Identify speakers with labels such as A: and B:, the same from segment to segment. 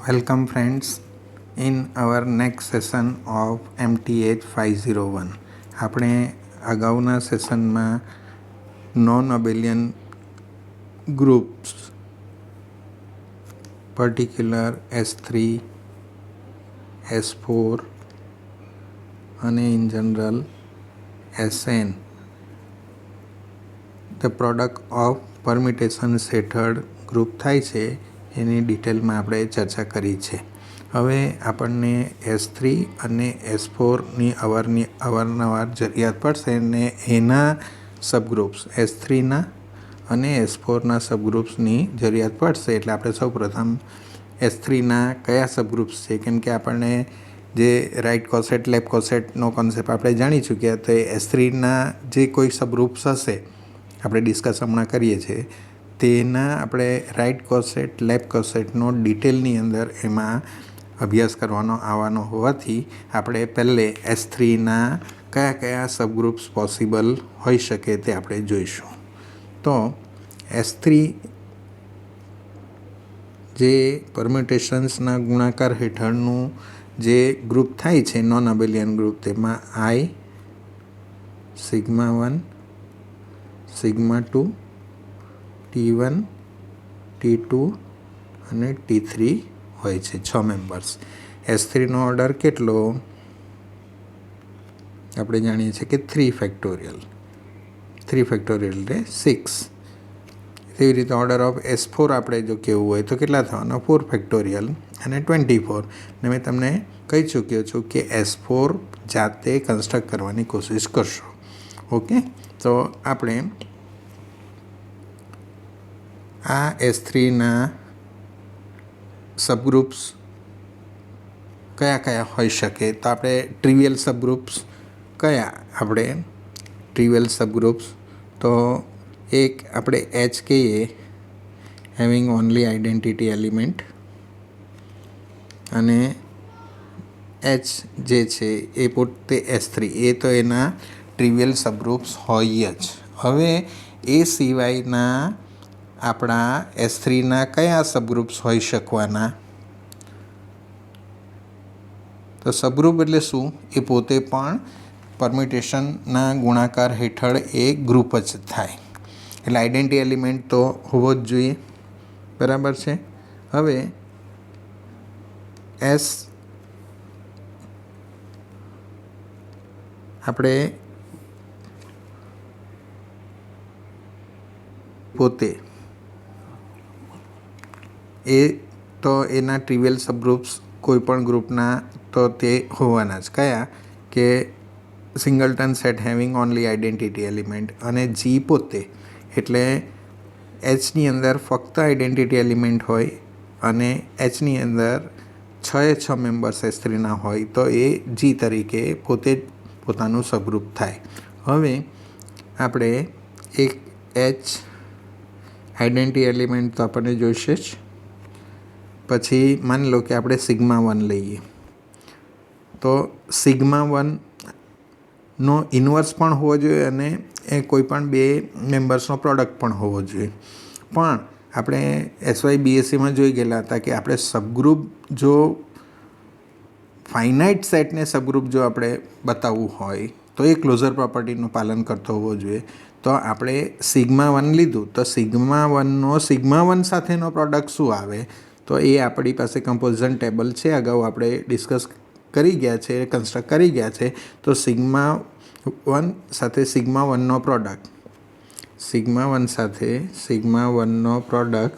A: Welcome friends in our next session of MTH 501. આપણે અગાઉના સેશનમાં non અબેલિયન groups particular S3, S4 અને in general SN the product of permutations હેઠળ group થાય છે એની ડિટેલમાં આપણે ચર્ચા કરી છે. હવે આપણને S3 અને S4ની અવારનવાર જરૂરિયાત પડશે ને એના સબગ્રુપ્સ S3ના અને S4ના સબગ્રુપ્સની જરૂરિયાત પડશે. એટલે આપણે સૌપ્રથમ S3ના કયા સબગ્રુપ્સ છે, કેમ કે આપણને જે રાઇટ કોસેટ લેફ્ટ કોસેટનો કોન્સેપ્ટ આપણે જાણી ચૂક્યા, તો S3ના જે કોઈ સબગ્રુપ્સ હશે આપણે ડિસ્કસ હમણાં કરીએ છીએ તેના આપણે રાઇટ કોસેટ લેફ્ટ કોસેટનો ડિટેલની અંદર એમાં અભ્યાસ કરવાનો આવવાનો હોવાથી આપણે પહેલે S3ના કયા કયા સબગ્રુપ્સ પોસિબલ હોઈ શકે તે આપણે જોઈશું. તો S3 જે પરમ્યુટેશન્સના ગુણાકાર હેઠળનું જે ગ્રુપ થાય છે નોન અબેલિયન ગ્રુપ, તેમાં I, σ1, σ2, T1, T2 અને T3 હોય છે. 6 મેમ્બર્સ. S3નો ઓર્ડર કેટલો આપણે જાણીએ છીએ કે 3 ફેક્ટોરિયલ. 3 ફેક્ટોરિયલ એટલે 6. તેવી રીતે ઓર્ડર ઓફ S4 આપણે જો કહેવું હોય તો કેટલા થવાના? 4 ફેક્ટોરિયલ અને 24. ને મેં તમને કહી ચૂક્યો છું કે S4 જાતે કન્સ્ટ્રક્ટ કરવાની કોશિશ કરશો. ઓકે, તો આપણે આ S3ના સબગ્રુપ્સ કયા કયા હોઈ શકે? તો આપણે ટ્રિવિયલ સબગ્રુપ્સ કયા? આપણે ટ્રિવિયલ સબગ્રુપ્સ તો એક આપણે H કહીએ, હેવિંગ ઓનલી આઇડેન્ટિટી એલિમેન્ટ, અને H જે છે એ પોતે S3, એ તો એના ટ્રિવિયલ સબગ્રુપ્સ હોય જ. હવે એ સિવાયના આપણા S3ના કયા સબગ્રુપ્સ હોઈ શકવાના? તો સબગ્રુપ એટલે શું? એ પોતે પણ પરમ્યુટેશનના ગુણાકાર હેઠળ એ ગ્રુપ જ થાય. એટલે આઇડેન્ટિટી એલિમેન્ટ તો હોવો જ જોઈએ, બરાબર છે. હવે S આપણે પોતે એ તો એના ટ્રિવિયલ સબગ્રુપ્સ કોઈ પણ ગ્રુપના તો તે હોવાના જ. કયા? કે singleton set having only identity element. અને G પોતે એટલે Hની અંદર ફક્ત આઇડેન્ટિટી એલિમેન્ટ હોય અને Hની અંદર 6 મેમ્બર્સ S3ના હોય તો એ G તરીકે પોતે જ પોતાનું સબગ્રુપ થાય. હવે આપણે એક H આઇડેન્ટિટી એલિમેન્ટ તો આપણને જોઈશે જ. પછી માની લો કે આપણે σ1 લઈએ, તો σ1નો ઇન્વર્સ પણ હોવો જોઈએ અને એ કોઈ પણ બે મેમ્બર્સનો પ્રોડક્ટ પણ હોવો જોઈએ. પણ આપણે SYBSCમાં જોઈ ગયેલા હતા કે આપણે સબગ્રુપ જો ફાઇનાઇટ સેટને સબગ્રુપ જો આપણે બતાવવું હોય તો એ ક્લોઝર પ્રોપર્ટીનું પાલન કરતો હોવો જોઈએ. તો આપણે σ1 લીધું તો σ1નો σ1 સાથેનો પ્રોડક્ટ શું આવે? તો એ આપણી પાસે કમ્પોઝિશન ટેબલ છે, અગાઉ આપણે ડિસ્કસ કરી ગયા છે, કન્સ્ટ્રક્ટ કરી ગયા છે. તો σ1 સાથે σ1નો પ્રોડક્ટ, σ1 સાથે σ1નો પ્રોડક્ટ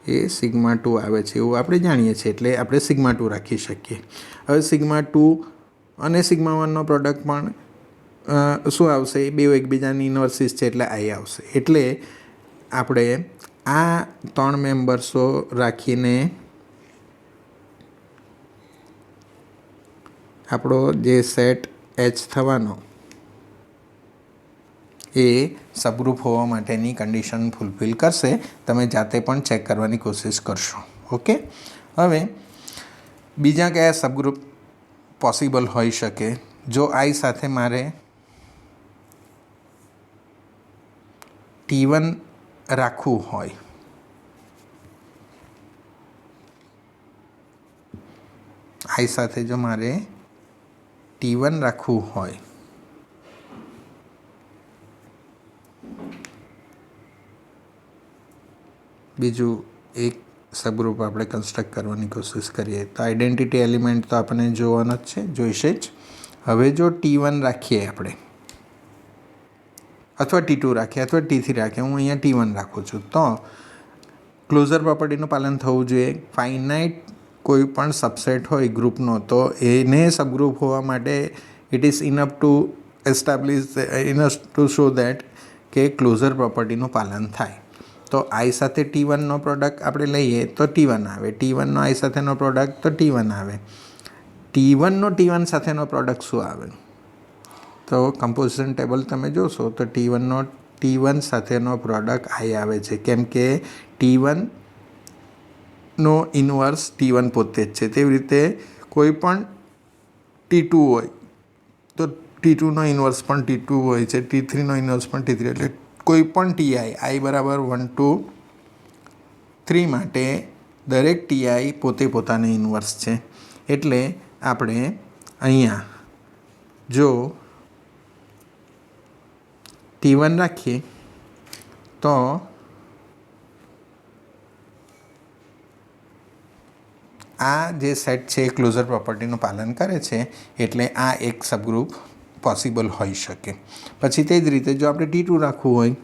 A: એ σ2 આવે છે એવું આપણે જાણીએ છીએ, એટલે આપણે σ2 રાખી શકીએ. હવે σ2 અને σ1નો પ્રોડક્ટ પણ શું આવશે? બે એકબીજાની ઇન્વર્સિસ છે એટલે I આવશે. એટલે આપણે આ 3 મેમ્બર્સો રાખીને આપણો જે સેટ H થવાનો એ સબગ્રુપ હોવા માટેની કન્ડિશન ફૂલફિલ કરશે. તમે જાતે પણ ચેક કરવાની કોશિશ કરશો. ઓકે, હવે બીજા કયા સબગ્રુપ પોસિબલ હોઈ શકે? જો I સાથે મારે T1 રાખવું હોય આઈ સાથે જો મારે T1 રાખવું હોય બીજું એક સબગ્રુપ આપણે કન્સ્ટ્રક્ટ કરવાની કોશિશ કરીએ તો આઈડેન્ટિટી એલિમેન્ટ તો આપણને જોવાનો જ છે, જોઈશે જ. હવે જો T1 રાખીએ આપણે અથવા T2 રાખીએ અથવા T3 રાખીએ, હું અહીંયા T1 રાખું છું, તો ક્લોઝર પ્રોપર્ટીનું પાલન થવું જોઈએ. ફાઇનાઇટ કોઈ પણ સબસેટ હોય ગ્રુપનો તો એને સબગ્રુપ હોવા માટે it is enough to show that કે ક્લોઝર પ્રોપર્ટીનું પાલન થાય. તો આઈ સાથે T1નો પ્રોડક્ટ આપણે લઈએ તો T1 આવે, T1નો આઈ સાથેનો પ્રોડક્ટ તો T1 આવે. T1નો T1 સાથેનો પ્રોડક્ટ શું આવે? તો કમ્પોઝિશન ટેબલ તમે જોશો તો T1નો T1 સાથેનો પ્રોડક્ટ આઈ આવે છે, કેમ કે T1નો ઇન્વર્સ T1 પોતે જ છે. તેવી રીતે કોઈ પણ T2 હોય તો T2નો ઇન્વર્સ પણ T2 હોય છે, T3નો ઇન્વર્સ પણ T3. એટલે કોઈ પણ TI બરાબર 1 2 3 માટે દરેક TI પોતે પોતાનો ઇન્વર્સ છે. એટલે આપણે અહીંયા જો T1 રાખીએ તો આ જે સેટ છે એ ક્લોઝર પ્રોપર્ટીનું પાલન કરે છે, એટલે આ એક સબગ્રુપ પોસિબલ હોઈ શકે. પછી તે જ રીતે જો આપણે T2 રાખવું હોય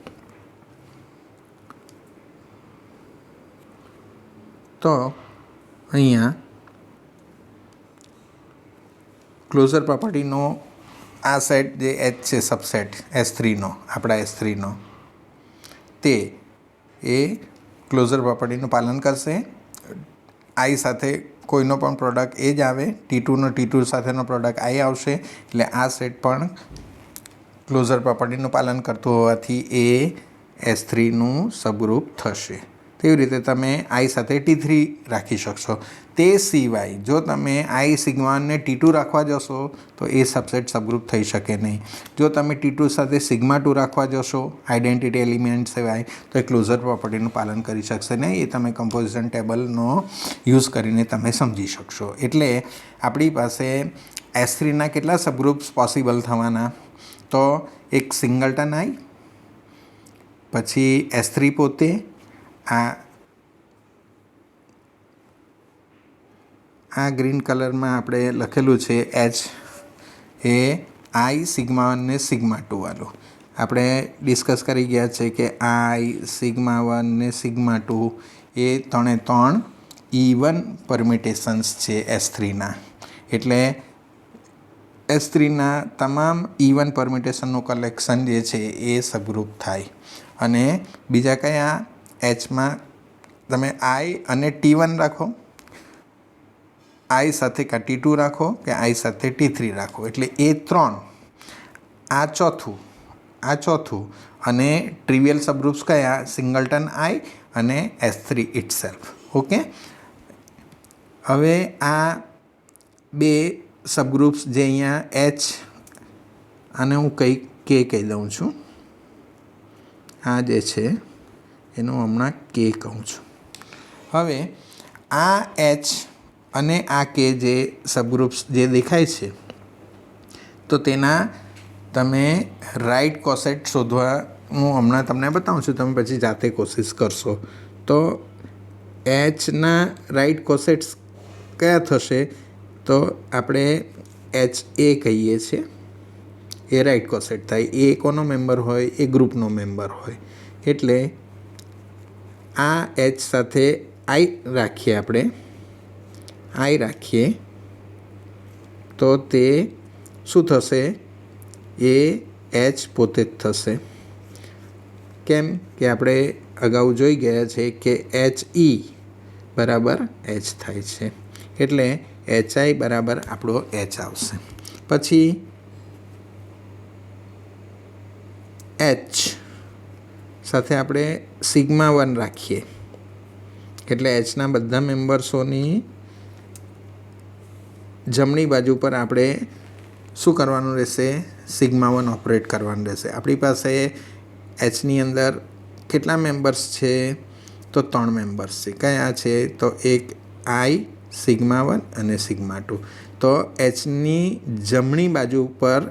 A: તો અહીંયા ક્લોઝર પ્રોપર્ટીનો આ સેટ જે H છે સબસેટ S3નો, આપણા S3નો, તે એ ક્લોઝર પ્રોપર્ટીનું પાલન કરશે. આઈ સાથે કોઈનો પણ પ્રોડક્ટ એ જ આવે, T2નો T2 સાથેનો પ્રોડક્ટ આઈ આવશે. એટલે આ સેટ પણ ક્લોઝર પ્રોપર્ટીનું પાલન કરતું હોવાથી એ S3નું સબગ્રુપ થશે. તેવી રીતે તમે આઈ સાથે T3 રાખી શકશો. તે સિવાય જો તમે આઈ સિગ્મા1ને T2 રાખવા જશો તો એ સબગ્રુપ થઈ શકે નહીં. જો તમે T2 સાથે સિગ્મા2 રાખવા જશો આઈડેન્ટિટી એલિમેન્ટ સિવાય તો એ ક્લોઝર પ્રોપર્ટીનું પાલન કરી શકશે નહીં. એ તમે કમ્પોઝિશન ટેબલનો યુઝ કરીને તમે સમજી શકશો. એટલે આપણી પાસે S3ના કેટલા સબગ્રુપ્સ પોસિબલ થવાના? તો એક સિંગલટન આઈ, પછી S3 પોતે, આ ગ્રીન કલરમાં આપણે લખેલું છે H, એ આઈ સિગ્મા1 ને સિગ્મા2 વાળું આપણે ડિસ્કસ કરી ગયા છે કે આઈ સિગ્મા1 ને સિગ્મા2 એ 3 ઇવન પરમિટેશન્સ છે S3ના. એટલે S3ના તમામ ઇવન પરમિટેશનનું કલેક્શન જે છે એ સબગ્રુપ થાય. અને બીજા કયા? Hમાં તમે આઈ અને T1 રાખો, આઈ સાથે કાં T2 રાખો કે આઈ સાથે T3 રાખો, એટલે એ 3. આ ચોથું અને ટ્રિવિયલ સબગ્રુપ્સ કયા? સિંગલટન આઈ અને S3 ઇટસેલ્ફ. ઓકે, હવે આ બે સબગ્રુપ્સ જે અહીંયા H, આને હું કહી દઉં છું, આ જે છે એનું હમણાં K કહું છું. હવે આ H અને આ K જે સબગ્રુપ્સ જે દેખાય છે તો તેના તમે રાઇટ કોસેટ શોધવા હું હમણાં તમને બતાવું છું, તમે પછી જાતે કોશિશ કરશો. તો Hના રાઇટ કોસેટ્સ કયા થશે? તો આપણે HA કહીએ છીએ, એ રાઇટ કોસેટ થાય. એ કોનો મેમ્બર હોય? એ ગ્રુપનો મેમ્બર હોય. એટલે આ H સાથે આઈ રાખીએ, આપણે આઈ રાખીએ તો તે શું થશે? એ H પોતે જ થશે. કેમ કે આપણે અગાઉ જોઈ ગયા છે કે HE બરાબર H થાય છે. એટલે HI બરાબર આપણો H આવશે. પછી H સાથે આપણે સિગ્મા1 રાખીએ, એટલે Hના બધા મેમ્બર્સોની જમણી બાજુ પર આપણે શું કરવાનું રહેશે? સિગ્મા1 ઓપરેટ કરવાનું રહેશે. આપણી પાસે Hની અંદર કેટલા મેમ્બર્સ છે? તો 3 મેમ્બર્સ છે. કયા છે? તો એક આઈ સિગ્મા 1 અને સિગ્મા 2. તો એચની જમણી બાજુ પર,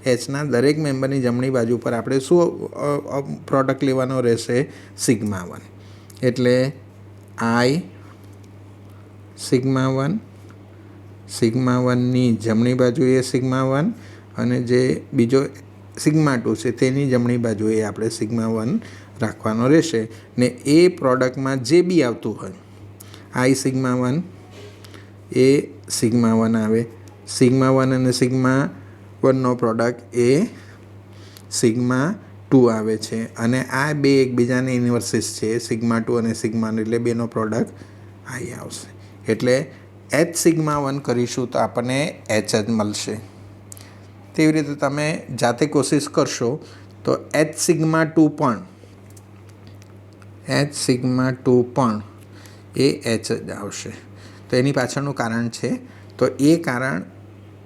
A: એચના દરેક મેમ્બરની જમણી બાજુ પર આપણે શું પ્રોડક્ટ લેવાનો રહેશે? સિગ્મા 1. એટલે આઈ સિગ્મા 1, સિગ્મા 1ની જમણી બાજુએ સિગ્મા 1 અને જે બીજો સિગ્મા 2 છે તેની જમણી બાજુએ આપણે સિગ્મા 1 રાખવાનો રહેશે. ને એ પ્રોડક્ટમાં જે બી આવતું હોય, આઈ સિગ્મા 1 એ સિગ્મા 1 આવે, સિગ્મા 1 અને સિગ્મા 1નો પ્રોડક્ટ એ સિગ્મા 2 આવે છે. અને આ બે એકબીજાને ઇન્વર્સિસ છે, સિગ્મા 2 અને સિગ્મા 1, એટલે બેનો પ્રોડક્ટ આઈ આવશે. એટલે એચ સિગ્મા 1 કરીશું તો આપણને એચ જ મળશે. તેવી રીતે તમે જાતે કોશિશ કરશો તો એચ સિગ્મા 2 પણ એ એચ જ આવશે. તો એની પાછળનું કારણ છે, તો એ કારણ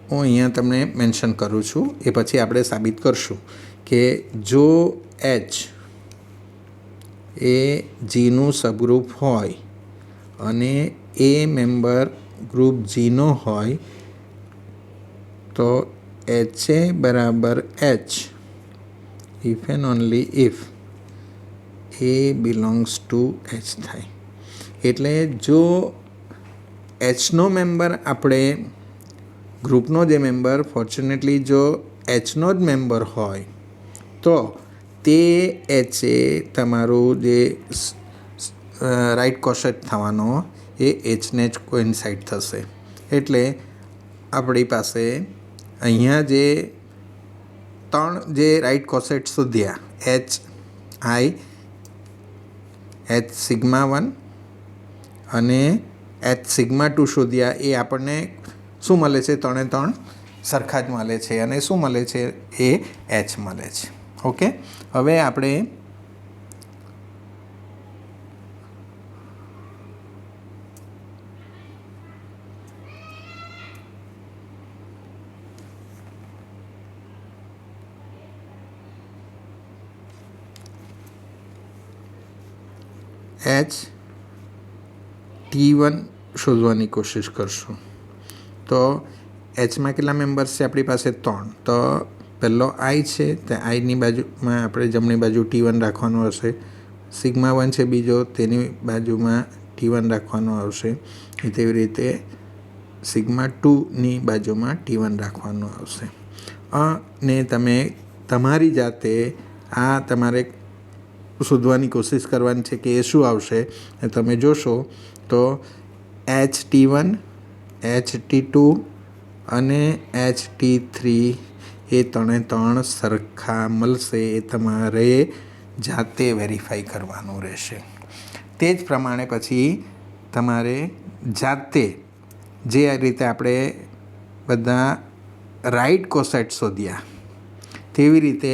A: હું અહીંયા તમને મેન્શન કરું છું. એ પછી આપણે સાબિત કરશું કે જો એચ એ જીનું સબગ્રુપ હોય અને એ મેમ્બર ગ્રુપ જીનો હોય તો HA બરાબર H if and only if A belongs to H થાય. એટલે જો એચનો મેમ્બર આપણે ગ્રુપનો જે મેમ્બર ફોર્ચ્યુનેટલી જો એચનો જ મેમ્બર હોય તો તે HA તમારું જે રાઇટ કોસેટ થવાનો એ એચને જ કોઇન્સાઇડ થશે. એટલે આપણી પાસે અહીંયા જે ત્રણ જે રાઇટ કોસેટ શોધ્યા, એચ આઈ, એચ સિગ્મા 1 અને એચ સિગ્મા 2 શોધ્યા, એ આપણને શું મળે છે? ત્રણે ત્રણ સરખા જ મળે છે. અને શું મળે છે? એ એચ મળે છે. ઓકે, હવે આપણે એચ T1 શોધવાની કોશિશ કરશું. તો એચમાં કેટલા મેમ્બર્સ છે આપણી પાસે? 3. તો પહેલો આઈ છે, તે આઈની બાજુમાં આપણે જમણી બાજુ T1 રાખવાનું હશે. સિગ્મા 1 છે બીજો, તેની બાજુમાં T1 રાખવાનું આવશે. તેવી રીતે સિગ્મા 2ની બાજુમાં T1 રાખવાનું આવશે. અને તમે તમારી જાતે આ તમારે શોધવાની કોશિશ કરવાની છે કે એ શું આવશે. તમે જોશો તો HT1, HT2 અને HT3 એ ત્રણ સરખા મળશે. એ તમારે જાતે વેરીફાઈ કરવાનું રહેશે. તે જ પ્રમાણે પછી તમારે જાતે જે રીતે આપણે બધા રાઇટ કોસેટ શોધ્યા તેવી રીતે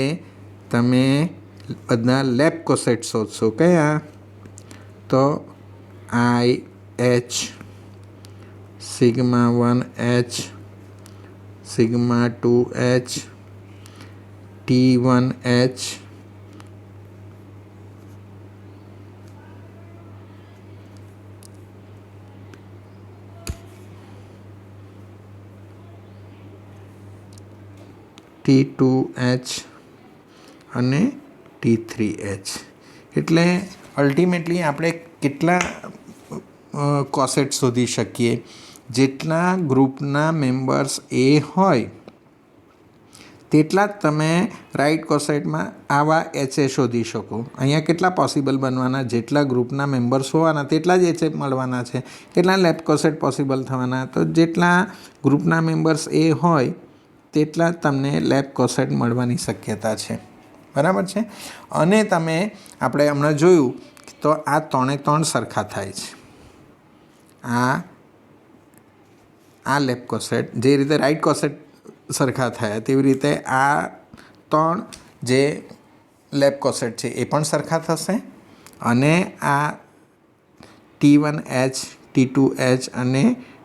A: તમે બધા લેફ્ટ કોસેટ શોધશો. કયા? તો આઈ H, sigma 1H, sigma 2H, T1H, T2H અને T3H. એટલે અલ્ટિમેટલી આપણે કેટલા કોસેટ શોધી શકીએ? જેટલા ગ્રુપના મેમ્બર્સ એ હોય તેટલા જ તમે રાઇટ કોસેટમાં આવા HA શોધી શકો. અહીંયા કેટલા પોસિબલ બનવાના? જેટલા ગ્રુપના મેમ્બર્સ હોવાના તેટલા જ HA મળવાના છે. કેટલા લેફ્ટ કોસેટ પોસિબલ થવાના? તો જેટલા ગ્રુપના મેમ્બર્સ એ હોય તેટલા જ તમને લેફ્ટ કોસેટ મળવાની શક્યતા છે. બરાબર છે. અને તમે આપણે હમણાં જોયું તો આ ત્રણે ત્રણ સરખા થાય છે. આ લેફ્ટ કોસેટ જે રીતે રાઇટ કોસેટ સરખા થયા તેવી રીતે આ ત્રણ જે લેફ્ટ કોસેટ છે એ પણ સરખા થશે. અને આ T1H, T2H અને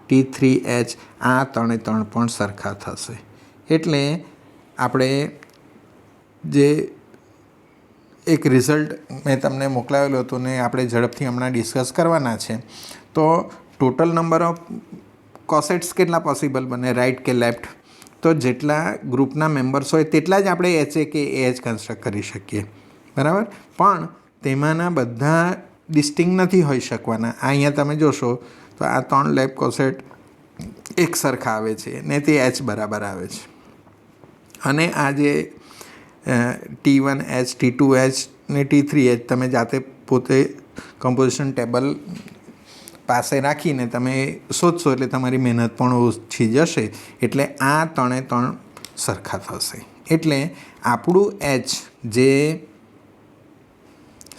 A: T3H આ ત્રણે ત્રણ પણ સરખા થશે. એટલે આપણે જે એક રિઝલ્ટ મેં તમને મોકલાવેલું હતું ને આપણે ઝડપથી હમણાં ડિસ્કસ કરવાના છે. તો ટોટલ નંબર ઓફ કોસેટ્સ કેટલા પોસિબલ બને, રાઈટ કે લેફ્ટ? તો જેટલા ગ્રુપના મેમ્બર્સ હોય તેટલા જ આપણે એચ એ કે એચ કન્સ્ટ્રક્ટ કરી શકીએ, બરાબર. પણ તેમાંના બધા ડિસ્ટિંગ નથી હોઈ શકવાના. આ અહીંયા તમે જોશો તો આ 3 લેફ્ટ કોસેટ એક સરખા આવે છે ને તે એચ બરાબર આવે છે. અને આ જે T1H, T2H ને T3H તમે જાતે પોતે કમ્પોઝિશન ટેબલ પાસે રાખીને તમે શોધશો એટલે તમારી મહેનત પણ ઓછી જશે. એટલે આ 3 સરખા થશે. એટલે આપણું એચ જે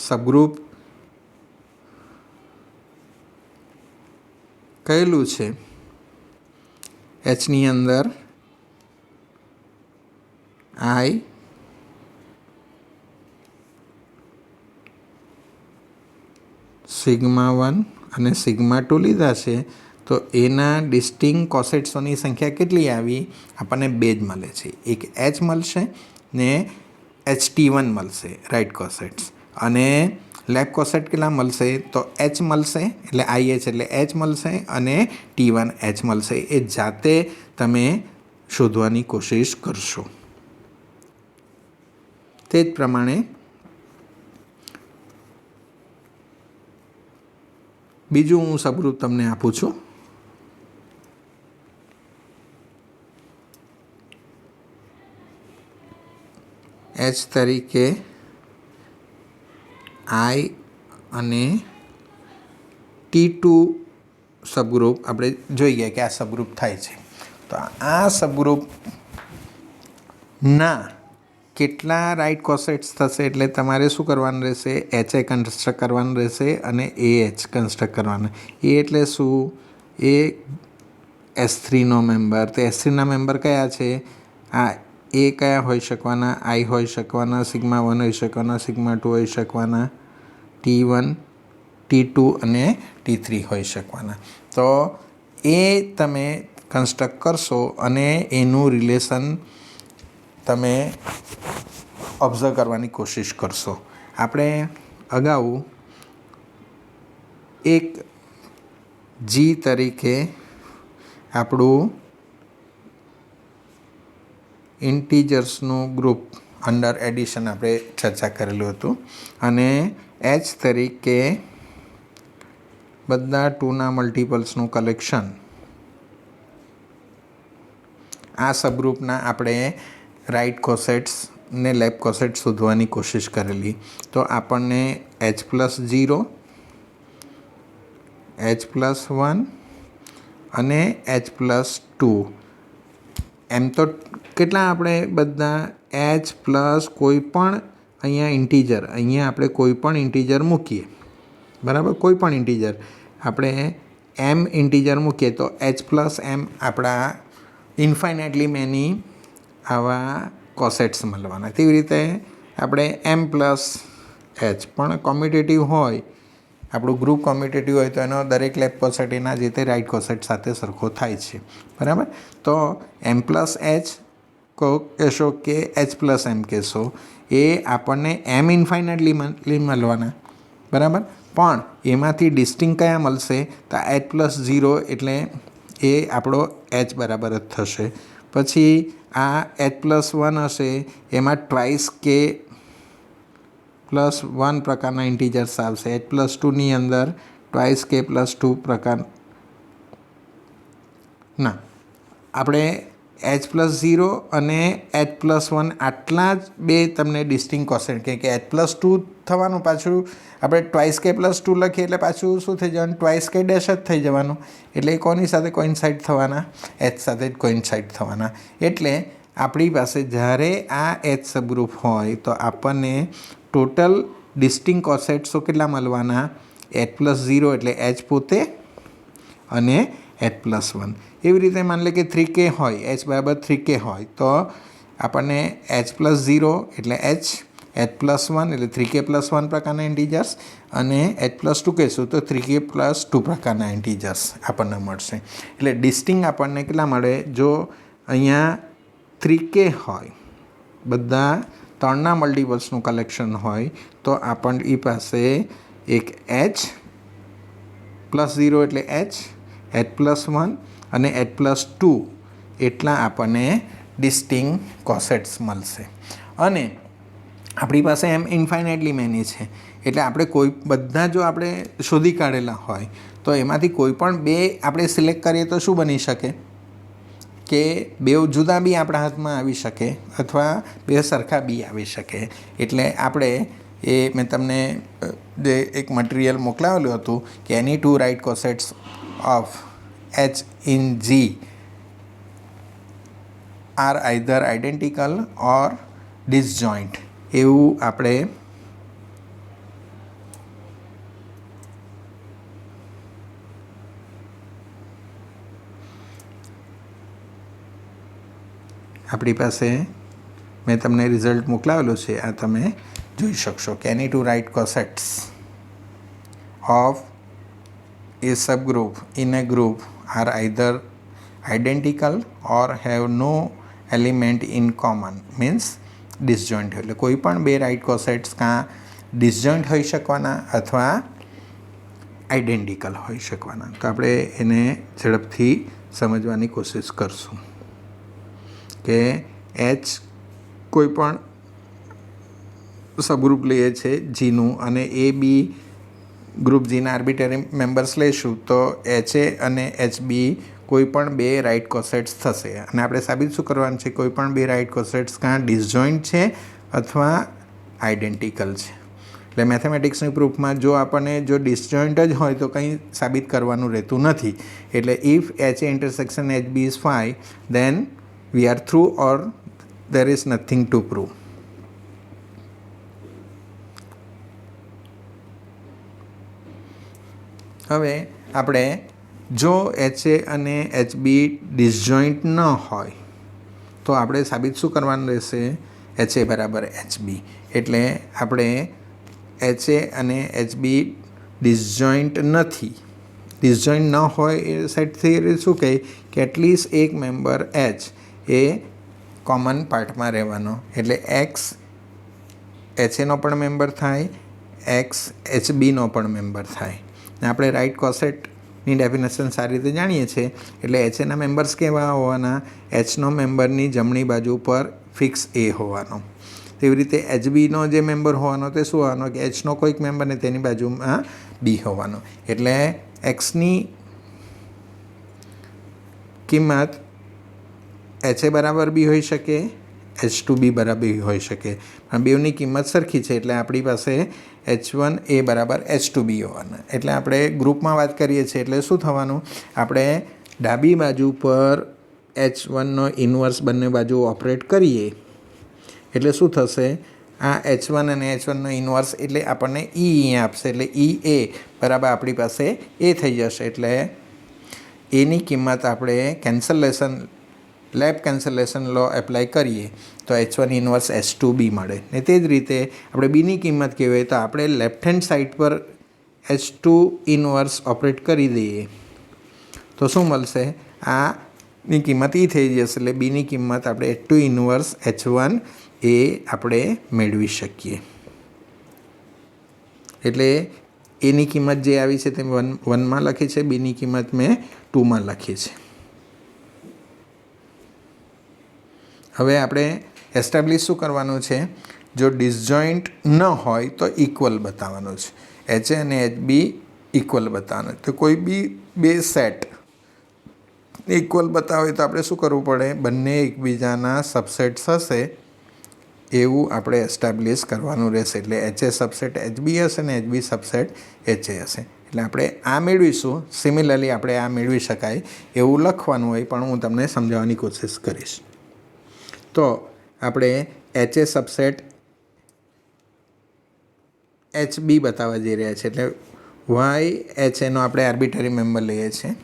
A: સબગ્રુપ કહેલું છે, એચની અંદર આઈ σ1 અને σ2 લીધા છે. તો એના ડિસ્ટિંગ કોસેટ્સોની સંખ્યા કેટલી આવી? આપણને 2 જ મળે છે. એક એચ મળશે ને HT1 મળશે, રાઈટ કોસેટ્સ. અને લેફ્ટ કોસેટ કેટલા મળશે? તો એચ મળશે, એટલે IH એટલે એચ મળશે, અને T1 એચ મળશે. એ જાતે તમે શોધવાની કોશિશ કરશો. તે જ પ્રમાણે બીજું હું સબગ્રુપ તમને આપું છું. એચ તરીકે આઈ અને T2 સબગ્રુપ આપણે જોઈએ કે આ સબગ્રુપ થાય છે. તો આ સબગ્રુપના કેટલા રાઈટ કોસેટ્સ થશે? એટલે તમારે શું કરવાનું રહેશે? એચ એ કન્સ્ટ્રક્ટ કરવાનું રહેશે અને AH કન્સ્ટ્રક્ટ કરવાનું. એ એટલે શું? એ S3નો મેમ્બર. તો S3ના મેમ્બર કયા છે? આ એ કયા હોઈ શકવાના? આઈ હોઈ શકવાના, σ1 હોઈ શકવાના, σ2 હોઈ શકવાના, T1, T2 અને T3 હોઈ શકવાના. તો એ તમે કન્સ્ટ્રક્ટ કરશો અને એનું રિલેશન તમે ઓબ્ઝર્વ કરવાની કોશિશ કરશો. આપણે અગાઉ એક G તરીકે આપણું ઇન્ટીજર્સનું ગ્રુપ અંડર એડિશન આપણે ચર્ચા કરેલું હતું. અને H તરીકે બધા 2ના મલ્ટિપલ્સનું કલેક્શન. આ સબગ્રુપના આપણે રાઈટ કોસેટ્સ ને લેફ્ટ કોસેટ શોધવાની કોશિશ કરેલી. તો આપણને H+0, H+1 અને H+2 એમ તો કેટલા આપણે બધા H પ્લસ કોઈ પણ અહીંયા ઇન્ટીજર, અહીંયા આપણે કોઈ પણ ઇન્ટીજર મૂકીએ, બરાબર. કોઈ પણ ઇન્ટીજર આપણે M ઇન્ટીજર મૂકીએ તો H+M આપણા ઇન્ફાઇનાઇટલી મેની આવા કોસેટ્સ મળવાના. તેવી રીતે આપણે M+H પણ કોમ્યુટેટિવ હોય, આપણું ગ્રુપ કોમ્યુટેટિવ હોય તો એનો દરેક લેફ્ટ કોસેટ એના જે તે રાઈટ કોસેટ સાથે સરખો થાય છે, બરાબર. તો M+H કહેશો કે H+M કહેશો, એ આપણને M ઇન્ફાઇનાઇટલી મળવાના, બરાબર. પણ એમાંથી ડિસ્ટિંગ કયા મળશે? તો H+0 એટલે એ આપણો H બરાબર જ થશે. પછી આ H+1 હશે, એમાં ટ્વાઇસ કે +1 પ્રકારના ઇન્ટીજર્સ આવશે. H+2ની અંદર ટ્વાઇસ કે +2 પ્રકારના આપણે H+0 અને H+1 આટલા જ બે તમને ડિસ્ટિંગ કોસેટ કે H+2 થવાનું, પાછું આપણે ટ્વાઇસ કે +2 લખીએ એટલે પાછું શું થઈ જવાનું? ટ્વાઇસ કે ડેશ જ થઈ જવાનું. એટલે કોની સાથે કોઇન્સાઇડ થવાના? H સાથે જ કોઇન્સાઇડ થવાના. એટલે આપણી પાસે જ્યારે આ H સબગ્રુપ હોય તો આપણને ટોટલ ડિસ્ટિંગ કોસેટ્સો કેટલા મળવાના? H+0 એટલે H પોતે અને H+1. એવી રીતે માની લે કે 3K હોય, H બરાબર 3K હોય તો આપણને H+0 એટલે H, H+1 એટલે 3K+1 પ્રકારના ઇન્ટીજર્સ અને H+2 કહીશું તો 3K+2 પ્રકારના ઇન્ટીજર્સ આપણને મળશે. એટલે ડિસ્ટિંગ આપણને કેટલા મળે? જો અહીંયા 3K હોય, બધા 3ના મલ્ટિપલ્સનું કલેક્શન હોય, તો આપણી પાસે એક H +0 એટલે H+1 અને H+2 એટલા આપણને ડિસ્ટિંક્ટ કોસેટ્સ મળશે. અને આપણી પાસે એમ ઇન્ફાઇનાઇટલી મેની છે એટલે આપણે બધા જો આપણે શોધી કાઢેલા હોય તો એમાંથી કોઈ પણ બે આપણે સિલેક્ટ કરીએ તો શું બની શકે કે બે જુદા બી આપણા હાથમાં આવી શકે અથવા બે સરખા બી આવી શકે. એટલે આપણે મેં તમને જે એક મટીરિયલ મોકલાવેલું હતું કે any 2 right cosets of H in G are either identical or disjoint એવું આપણે આપણી પાસે મેં તમને રિઝલ્ટ મોકલાવેલું છે, આ તમે જોઈ શકશો કે any 2 right cosets of a subgroup in a group are either identical or have no element in common means disjoint. એટલે કોઈ પણ બે રાઇટ કોસેટ્સ કાં ડિસજોઇન્ટ હોઈ શકવાના અથવા આઇડેન્ટિકલ હોઈ શકવાના. તો આપણે એને ઝડપથી સમજવાની કોશિશ કરશું કે H કોઈ પણ સબગ્રુપ લઈએ છે જીનું અને એ બી ગ્રુપ જીના આર્બિટરી મેમ્બર્સ લઈશું તો HA અને HB કોઈ પણ બે રાઇટ કોસેટ્સ થશે. અને આપણે સાબિત શું કરવાનું છે, કોઈ પણ બે રાઇટ કોસેટ્સ કાં ડિસજોઇન્ટ છે અથવા આઇડેન્ટિકલ છે. એટલે મેથેમેટિક્સની પ્રૂફમાં જો ડિસજોઇન્ટ જ હોય તો કંઈ સાબિત કરવાનું રહેતું નથી. એટલે if HA intersection HB is 5 then we are through or there is nothing to prove. હવે આપણે જો HA અને HB ડિસજોઇન્ટ ન હોય તો આપણે સાબિત શું કરવાનું રહેશે, HA બરાબર HB. એટલે આપણે HA અને HB ડિસજોઇન્ટ નથી, ડિસજોઇન્ટ ન હોય એ સેટ થિયરી શું કહે કે એટલીસ્ટ એક મેમ્બર H એ કોમન પાર્ટમાં રહેવાનો. એટલે X HAનો પણ મેમ્બર થાય, X HBનો પણ મેમ્બર થાય. ને આપણે રાઇટ કોસેટની ડેફિનેશન સારી રીતે જાણીએ છીએ. એટલે HAના મેમ્બર્સ કેવા હોવાના, Hનો મેમ્બરની જમણી બાજુ પર ફિક્સ A હોવાનો. તેવી રીતે HBનો જે મેમ્બર હોવાનો તે શું હોવાનો કે Hનો કોઈક મેમ્બર ને તેની બાજુમાં B હોવાનો. એટલે Xની કિંમત HA બરાબર બી હોઈ શકે, H2B બરાબર બી હોઈ શકે, પણ બેવની કિંમત સરખી છે એટલે આપણી પાસે H1A બરાબર H2B હોવાના. એટલે આપણે ગ્રુપમાં વાત કરીએ છીએ એટલે શું થવાનું, આપણે ડાબી બાજુ પર H1નો ઇન્વર્સ બંને બાજુ ઓપરેટ કરીએ એટલે શું થશે, આ H1 અને H1નો ઇન્વર્સ એટલે આપણને E અહીંયા આપશે. એટલે EA બરાબર આપણી પાસે A થઈ જશે. એટલે એની કિંમત આપણે લેબ કેન્સલેશન લો એપ્લાય કરીએ તો H1 ઇન્વર્સ H2B મળે. ને તે જ રીતે આપણે બીની કિંમત કહેવાય તો આપણે લેફ્ટ હેન્ડ સાઈડ પર H2 ઇન્વર્સ ઓપરેટ કરી દઈએ તો શું મળશે, આની કિંમત એ થઈ જશે. એટલે બીની કિંમત આપણે H2 ઇન્વર્સ H1 એ આપણે મેળવી શકીએ. એટલે એની કિંમત જે આવી છે તે 1માં લખી છે, બીની કિંમત મેં 2માં લખી છે. હવે આપણે એસ્ટાબ્લિશ શું કરવાનું છે, જો ડિસજોઇન્ટ ન હોય તો ઇક્વલ બતાવવાનું છે. HA અને HB ઇક્વલ બતાવવાનું. તો કોઈ બી બે સેટ ઇક્વલ બતાવે તો આપણે શું કરવું પડે, બંને એકબીજાના સબસેટ્સ હશે એવું આપણે એસ્ટાબ્લિશ કરવાનું રહેશે. એટલે HA સબસેટ HB હશે ને HB સબસેટ HA હશે. એટલે આપણે આ મેળવીશું. સિમિલરલી આપણે આ મેળવી શકાય એવું લખવાનું હોય, પણ હું તમને સમજાવવાની કોશિશ કરીશ. તો આપણે HA સબસેટ HB બતાવવા જઈ રહ્યા છે. એટલે YHAનો આપણે આર્બિટરી મેમ્બર લઈએ છીએ.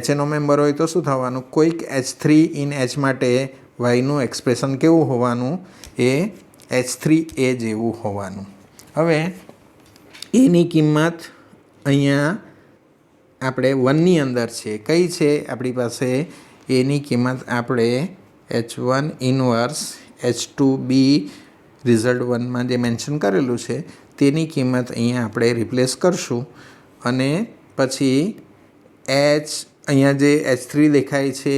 A: HAનો મેમ્બર હોય તો શું થવાનું, કોઈક H3 ઇન H માટે yનું એક્સપ્રેશન કેવું હોવાનું, એ H3A જેવું હોવાનું. હવે એની કિંમત અહીંયા આપણે 1ની અંદર છે. કઈ છે આપણી પાસે, એની કિંમત આપણે H1 ઇન્વર્સ H2B રિઝલ્ટ 1માં જે મેન્શન કરેલું છે તેની કિંમત અહીંયા આપણે રિપ્લેસ કરશું અને પછી અહીંયા જે H3 દેખાય છે,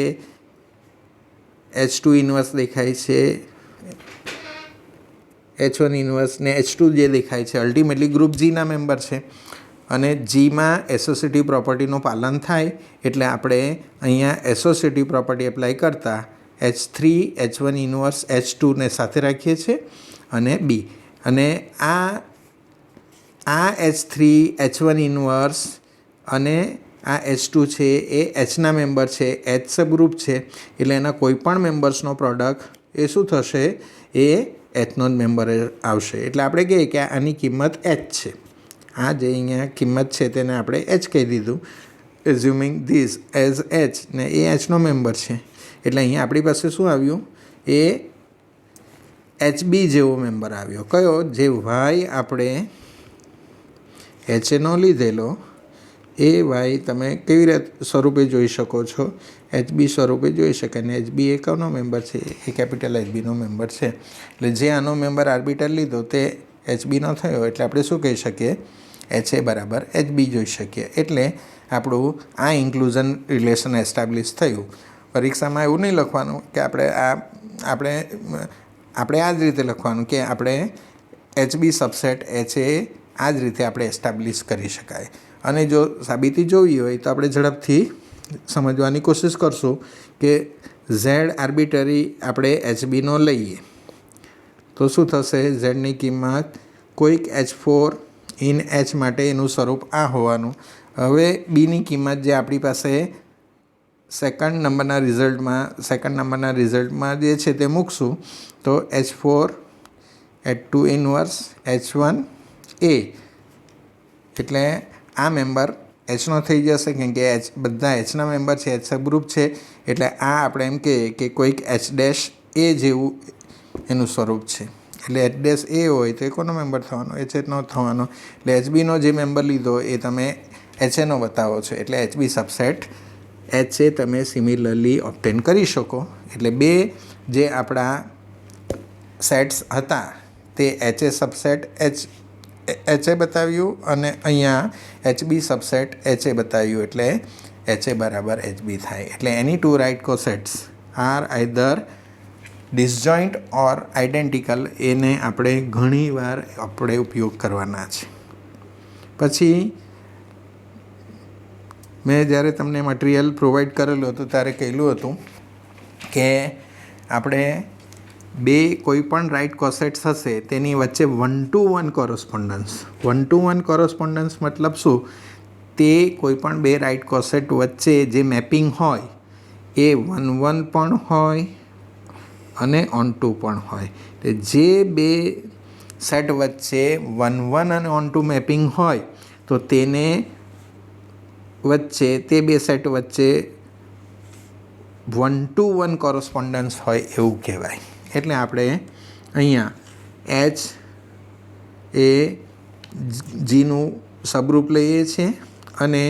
A: H2 ઇન્વર્સ દેખાય છે, H1 ઇન્વર્સ ને H2 જે દેખાય છે, અલ્ટિમેટલી ગ્રુપ જીના મેમ્બર છે. અને જીમાં એસોસિએટિવ પ્રોપર્ટીનું પાલન થાય એટલે આપણે અહીંયા એસોસિએટિવ પ્રોપર્ટી એપ્લાય કરતાં H3 H1 ઇન્વર્સ H2 ને સાથે રાખીએ છીએ અને બી. અને આ H3 H1 ઇન્વર્સ અને આ H2 છે એ Hના મેમ્બર છે, H સબગ્રુપ છે, એટલે એના કોઈ પણ મેમ્બર્સનો પ્રોડક્ટ એ શું થશે, એ Hનો જ મેમ્બર આવશે. એટલે આપણે કહીએ કે આની કિંમત H છે. આ જે અહીંયા કિંમત છે તેને આપણે H કહી દીધું, એઝ્યુમિંગ ધીસ એઝ H, ને એ Hનો મેમ્બર છે. એટલે અહીંયા આપણી પાસે શું આવ્યું, એ HB જેવો મેમ્બર આવ્યો. કયો? જે Y આપણે HAનો લીધેલો એ Y તમે કેવી રીતે સ્વરૂપે જોઈ શકો છો, HB સ્વરૂપે જોઈ શકાય. ને HB એ કોનો મેમ્બર છે, એ કેપિટલ HBનો મેમ્બર છે. એટલે જે આનો મેમ્બર આર્બિટર લીધો તે HBનો થયો, એટલે આપણે શું કહી શકીએ, HA બરાબર HB જોઈ શકીએ. એટલે આપણું આ ઇન્ક્લુઝન રિલેશન એસ્ટાબ્લિશ થયું. પરીક્ષામાં એવું નહીં લખવાનું કે આપણે આ જ રીતે લખવાનું કે આપણે HB સબસેટ HA આ જ રીતે આપણે એસ્ટાબ્લિશ કરી શકાય. અને જો સાબિતી જોવી હોય તો આપણે ઝડપથી સમજવાની કોશિશ કરશું કે Z આર્બિટરી આપણે HBનો લઈએ તો શું થશે, ઝેડની કિંમત કોઈક H4 ઇન H માટે એનું સ્વરૂપ આ હોવાનું. હવે બીની કિંમત જે આપણી પાસે સેકન્ડ નંબરના રિઝલ્ટમાં જે છે તે મૂકશું તો H4 H2 inverse H1 A, એટલે આ મેમ્બર Hનો થઈ જશે કેમ કે બધા Hના મેમ્બર છે, H સબગ્રુપ છે. એટલે આ આપણે એમ કહીએ કે કોઈક H' A જેવું એનું સ્વરૂપ છે. એટલે H' A હોય તો એ કોનો મેમ્બર થવાનો, HHનો થવાનો. એટલે HBનો જે મેમ્બર લીધો એ તમે HAનો બતાવો છો, એટલે HB સબસેટ HA તમે સિમિલરલી ઓબ્ટેન કરી શકો. એટલે બે જે આપણા સેટ્સ હતા તે HA સબસેટ HA બતાવ્યું અને અહીંયા HB સબસેટ HA બતાવ્યું, એટલે HA બરાબર HB થાય. એટલે એની two right કોસેટ્સ R either disjoint ઓર આઇડેન્ટિકલ, એને આપણે ઘણીવાર આપણે ઉપયોગ કરવાના છે. પછી મેં જ્યારે તમને મટીરિયલ પ્રોવાઈડ કરેલું હતું ત્યારે કહેલું હતું કે આપણે બે કોઈ પણ રાઇટ કોસેટ્સ હશે તેની વચ્ચે 1-to-1 કોરસ્પોન્ડન્સ મતલબ શું, તે કોઈ પણ બે રાઇટ કોસેટ વચ્ચે જે મેપિંગ હોય એ 1-1 પણ હોય અને on-to પણ હોય. જે બે સેટ વચ્ચે 1-1 અને on-to મેપિંગ હોય તો તેને વચ્ચે તે બે સેટ વચ્ચે 1-to-1 કોરસ્પોન્ડન્સ હોય એવું કહેવાય. એટલે આપણે અહીંયા H એ જીનું સબગ્રુપ લઈએ છીએ અને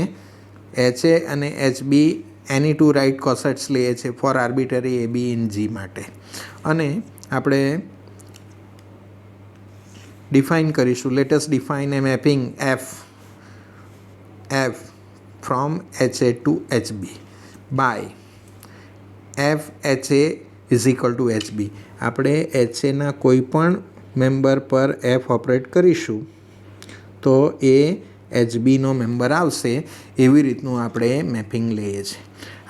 A: HA અને HB any two right cosets લઈએ છીએ for arbitrary AB in G માટે. અને આપણે ડિફાઇન કરીશું, let us define a mapping F from HA to HB by FHA is equal to HB. આપણે HAના કોઈ પણ મેમ્બર પર F ઓપરેટ કરીશું તો એ HBનો મેમ્બર આવશે. એવી રીતનું આપણે મેપિંગ લઈએ છીએ.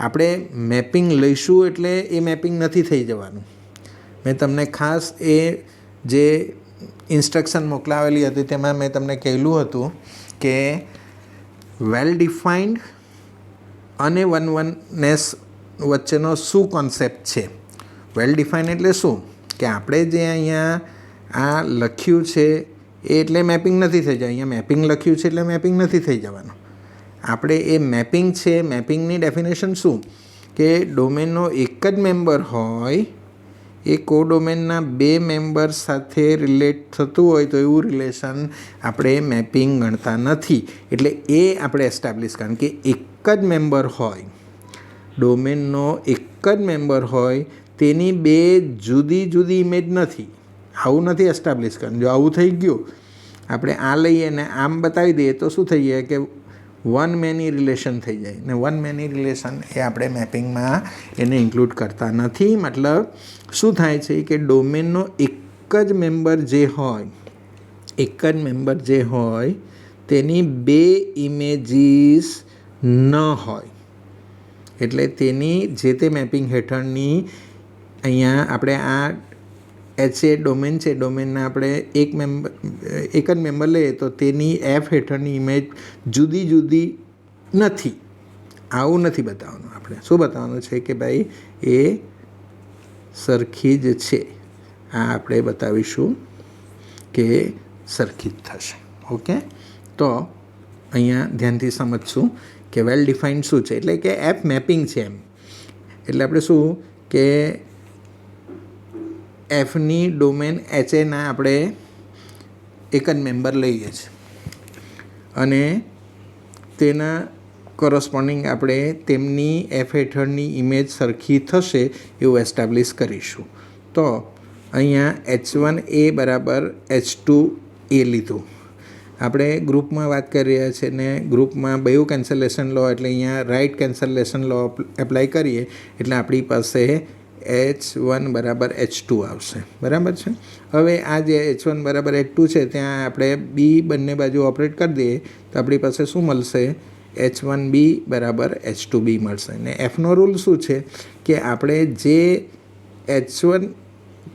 A: આપણે મેપિંગ લઈશું એટલે એ મેપિંગ નથી થઈ જવાનું. મેં તમને ખાસ એ જે ઇન્સ્ટ્રક્શન મોકલાવેલી હતી તેમાં મેં તમને કહેલું હતું કે વેલ ડિફાઇન્ડ અને 1-1નેસ વચ્ચેનો શું કોન્સેપ્ટ છે. વેલ ડિફાઇન એટલે શું કે આપણે જે અહીંયા આ લખ્યું છે એ એટલે મેપિંગ નથી થઈ જાય. અહીંયા મેપિંગ લખ્યું છે એટલે મેપિંગ નથી થઈ જવાનું. આપણે એ મેપિંગ છે, મેપિંગની ડેફિનેશન શું કે ડોમેનનો એક જ મેમ્બર હોય એ કોડોમેનના બે મેમ્બર સાથે રિલેટ થતું હોય તો એવું રિલેશન આપણે મેપિંગ ગણતા નથી. એટલે એ આપણે એસ્ટાબ્લિશ કારણ કે એક જ મેમ્બર હોય, ડોમેનનો એક જ મેમ્બર હોય તેની બે જુદી જુદી ઇમેજ નથી. આવું નથી એસ્ટાબ્લિશ કરવાનું. જો આવું થઈ ગયું, આપણે આ લઈએ ને આમ બતાવી દઈએ તો શું થઈ જાય કે વન મેની રિલેશન થઈ જાય ને વન મેની રિલેશન એ આપણે મેપિંગમાં એને ઇન્ક્લુડ કરતા નથી. મતલબ શું થાય છે કે ડોમેનનો એક જ મેમ્બર જે હોય તેની બે ઇમેજીસ ન હોય, એટલે તેની જે તે મેપિંગ હેઠળની અહીંયા આપણે આ HA ડોમેન છે, ડોમેનના આપણે એક જ મેમ્બર લઈએ તો તેની F હેઠળની ઇમેજ જુદી જુદી નથી. આવું નથી બતાવવાનું. આપણે શું બતાવવાનું છે કે ભાઈ એ સરખી જ છે. આ આપણે બતાવીશું કે સરખી જ થશે. ઓકે, તો અહીંયા ધ્યાનથી સમજશું કે વેલ ડિફાઇન્ડ શું છે, એટલે કે એફ મેપિંગ છે એમ. એટલે આપણે શું કે એફની ડોમેન HAના આપણે એક જ મેમ્બર લઈએ છીએ અને તેના કોરસ્પોન્ડિંગ આપણે તેમની એફ હેઠળની ઇમેજ સરખી થશે એવું એસ્ટાબ્લિશ કરીશું. તો અહીંયા H1A બરાબર H2A લીધું. આપણે ગ્રુપમાં વાત કરી રહ્યા છીએ ને ગ્રુપમાં બાયો કેન્સલેશન લો એટલે અહીંયા રાઇટ કેન્સલેશન લો એપ્લાય કરીએ એટલે આપણી પાસે H1 બરાબર H2 આવશે. બરાબર છે. હવે આ જે H1 બરાબર H2 છે ત્યાં આપણે બી બંને બાજુ ઓપરેટ કરી દઈએ તો આપણી પાસે શું મળશે? H1B બરાબર H2B મળશે. ને એફનો રૂલ શું છે કે આપણે જે H1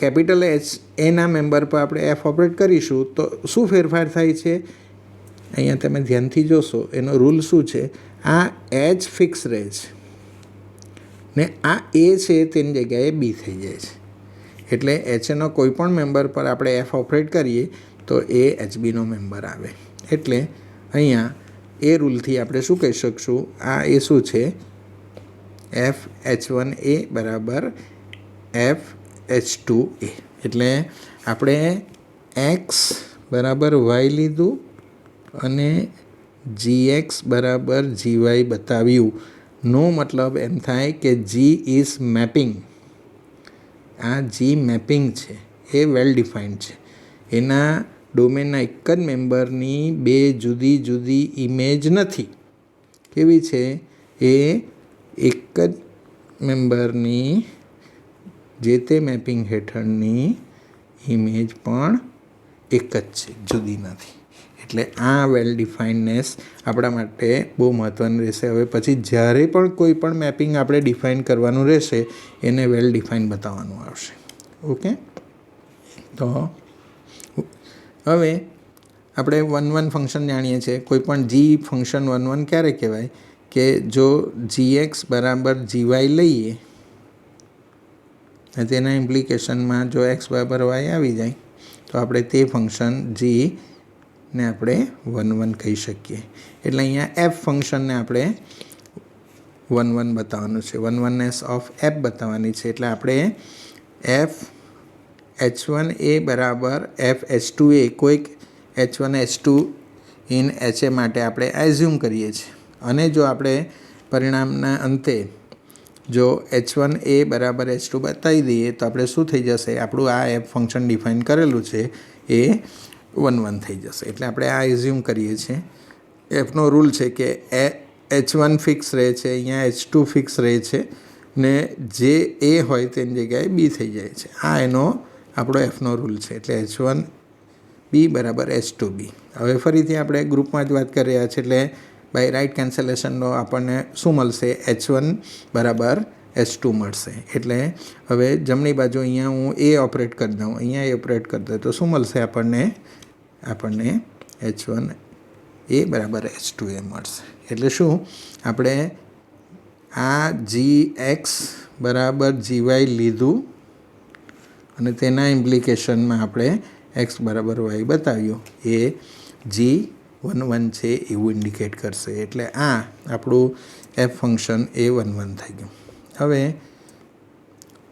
A: કેપિટલ H એના મેમ્બર પર આપણે એફ ઓપરેટ કરીશું તો શું ફેરફાર થાય છે? અહીંયા તમે ધ્યાનથી જોશો એનો રૂલ શું છે? આ H ફિક્સ રહે છે ને આ એ છે તેની જગ્યાએ બી થઈ જાય છે. એટલે HAનો કોઈ પણ મેમ્બર પર આપણે એફ ઓપરેટ કરીએ તો એ HBનો મેમ્બર આવે. એટલે અહીંયા એ રૂલથી આપણે શું કહી શકશું? આ એ શું છે? એફ H1A બરાબર એફ H2A. એટલે આપણે એક્સ બરાબર વાય લીધું અને GX બરાબર GY બતાવ્યું. નો મતલબ એમ થાય કે G ઇઝ મેપિંગ. આ G મેપિંગ છે એ વેલ ડિફાઇન્ડ છે. એના ડોમેનના એક જ મેમ્બરની બે જુદી જુદી ઇમેજ નથી. કેવી છે? એ એક જ મેમ્બરની જે તે મેપિંગ હેઠળની ઇમેજ પણ એક જ છે, જુદી નથી. એટલે આ વેલ ડિફાઇન્ડનેસ આપણા માટે બહુ મહત્ત્વનું રહેશે. હવે પછી જ્યારે પણ કોઈ પણ મેપિંગ આપણે ડિફાઇન કરવાનું રહેશે એને વેલ ડિફાઇન બતાવવાનું આવશે. ઓકે, તો હવે આપણે 1 ફંક્શન જાણીએ છીએ. કોઈ પણ જી ફંક્શન 1 ક્યારે કહેવાય? કે જો GX બરાબર GY લઈએ તેના ઇમ્પ્લિકેશનમાં જો x બરાબર y આવી જાય તો આપણે તે ફંક્શન ને આપણે 1 કહી શકીએ. એટલે અહીંયા એફ ફંક્શનને આપણે 1 બતાવવાનું છે. 1 ઓફ એફ બતાવવાની છે. એટલે આપણે એફ H1A બરાબર એફ H2A કોઈક H1 H2 ઇન HA માટે આપણે એઝ્યુમ કરીએ છીએ. અને જો આપણે પરિણામના અંતે જો H1A બરાબર H2 બતાવી દઈએ તો આપણે શું થઈ જશે? આપણું આ એફ ફંક્શન ડિફાઇન કરેલું છે એ 1 થઈ જશે. એટલે આપણે આ એઝ્યુમ કરીએ છીએ. એફનો રૂલ છે કે H1 ફિક્સ રહે છે, અહીંયા H2 ફિક્સ રહે છે ને જે એ હોય તેની જગ્યાએ બી થઈ જાય છે. આ એનો આપણો એફનો રૂલ છે. એટલે H1B બરાબર H2B. હવે ફરીથી આપણે ગ્રુપમાં જ વાત કરી રહ્યા છીએ. એટલે બાય રાઇટ કેન્સલેશનનો આપણને શું મળશે? H1 બરાબર H2 મળશે. એટલે હવે જમણી બાજુ અહીંયા હું એ ઓપરેટ કરી દઉં, અહીંયા એ ઓપરેટ કરી દઉં તો શું મળશે આપણને H1A બરાબર H2A મળશે. એટલે શું આપણે આ GX બરાબર GY લીધું અને તેના ઇમ્પ્લિકેશનમાં આપણે x બરાબર y બતાવ્યું એ G11 છે એવું ઇન્ડિકેટ કરશે. એટલે આ આપણું એફ ફંક્શન એ 1 થઈ ગયું. હવે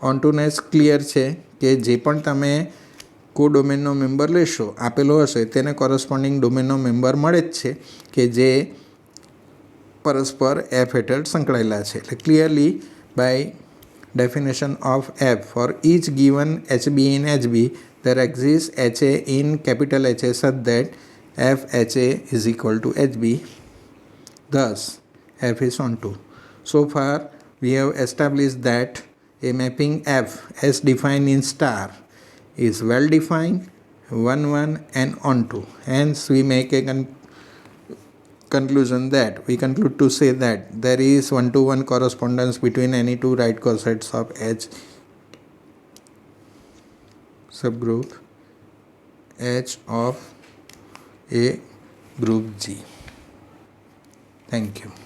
A: ઓન્ટુનેસ ક્લિયર છે કે જે પણ તમે કોડોમેનનો મેમ્બર લેશો આપેલો હશે તેને કોરસ્પોન્ડિંગ ડોમેનનો મેમ્બર મળે જ છે કે જે પરસ્પર એફ હેઠળ સંકળાયેલા છે. એટલે clearly by definition of F for each given HB in HB there exists HA in capital HA such that FHA is equal to HB. Thus, F is on 2. So far, we have established that a mapping F as defined in star is well defined, 1 1 and on 2. Hence, we make a conclusion that we conclude to say that there is 1-to-1 correspondence between any two right cosets of H subgroup H of a group G. Thank you.